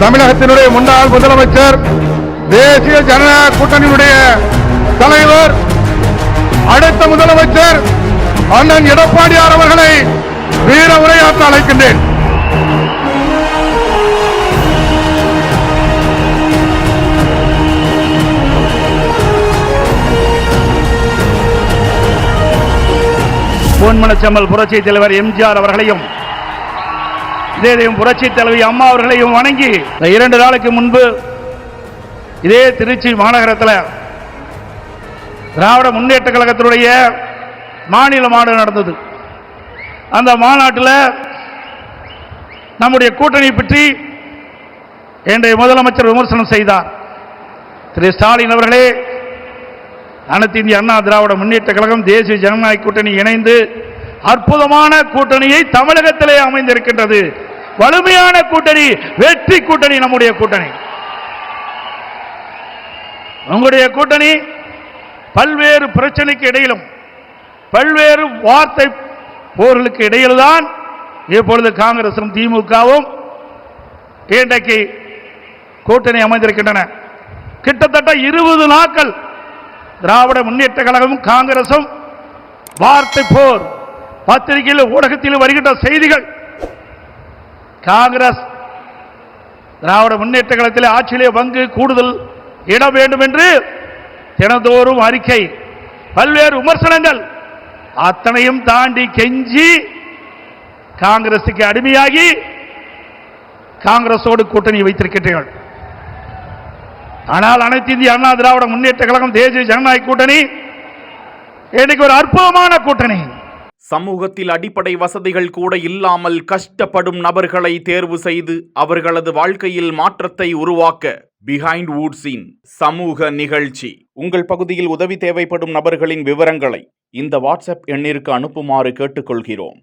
தமிழகத்தினுடைய முன்னாள் முதலமைச்சர், தேசிய ஜனநாயக கூட்டணியுடைய தலைவர், அடுத்த முதலமைச்சர் அண்ணன் எடப்பாடியார் அவர்களை வீர உரையாற்ற அழைக்கின்றேன். பொன்மனச்செம்மல் புரட்சி தலைவர் எம்ஜிஆர் அவர்களையும் இதேதையும் புரட்சி தலைவி அம்மா அவர்களையும் வணங்கி 2 நாளுக்கு முன்பு இதே திருச்சி மாநகரத்தில் திராவிட முன்னேற்ற கழகத்தினுடைய மாநில மாநாடு நடந்தது. அந்த மாநாட்டில் நம்முடைய கூட்டணி பற்றி இன்றைய முதலமைச்சர் விமர்சனம் செய்தார். திரு ஸ்டாலின் அவர்களே, அனைத்து இந்திய அண்ணா திராவிட முன்னேற்ற கழகம் தேசிய ஜனநாயக கூட்டணி இணைந்து அற்புதமான கூட்டணியை தமிழகத்திலே அமைந்திருக்கின்றது. வலிமையான கூட்டணி, வெற்றி கூட்டணி நம்முடைய கூட்டணி. உங்களுடைய கூட்டணி பல்வேறு பிரச்சனைக்கு இடையிலும் பல்வேறு வார்த்தை போர்களுக்கு இடையில்தான் இப்பொழுது காங்கிரசும் திமுகவும் இன்றைக்கு கூட்டணி அமைந்திருக்கின்றன. கிட்டத்தட்ட 20 நாட்கள் திராவிட முன்னேற்ற கழகமும் காங்கிரசும் வார்த்தை போர். பத்திரிகையில் ஊடகத்தில் வருகின்ற செய்திகள், காங்கிரஸ் திராவிட முன்னேற்ற கழகத்தில் ஆட்சியிலே பங்கு கூடுதல் இட வேண்டும் என்று தினந்தோறும் அறிக்கை, பல்வேறு விமர்சனங்கள், அத்தனையும் தாண்டி கெஞ்சி காங்கிரசுக்கு அடிமையாகி காங்கிரசோடு கூட்டணி வைத்திருக்கிறீர்கள். ஆனால் அனைத்து இந்திய அண்ணா திராவிட முன்னேற்ற கழகம் தேசிய ஜனநாயக கூட்டணி இன்னைக்கு ஒரு அற்புதமான கூட்டணி. சமூகத்தில் அடிப்படை வசதிகள் கூட இல்லாமல் கஷ்டப்படும் நபர்களை தேர்வு செய்து அவர்களது வாழ்க்கையில் மாற்றத்தை உருவாக்க பிஹைண்ட் வுட்ஸின் சமூக நிகழ்ச்சி. உங்கள் பகுதியில் உதவி தேவைப்படும் நபர்களின் விவரங்களை இந்த வாட்ஸ்அப் எண்ணிற்கு அனுப்புமாறு கேட்டுக்கொள்கிறோம்.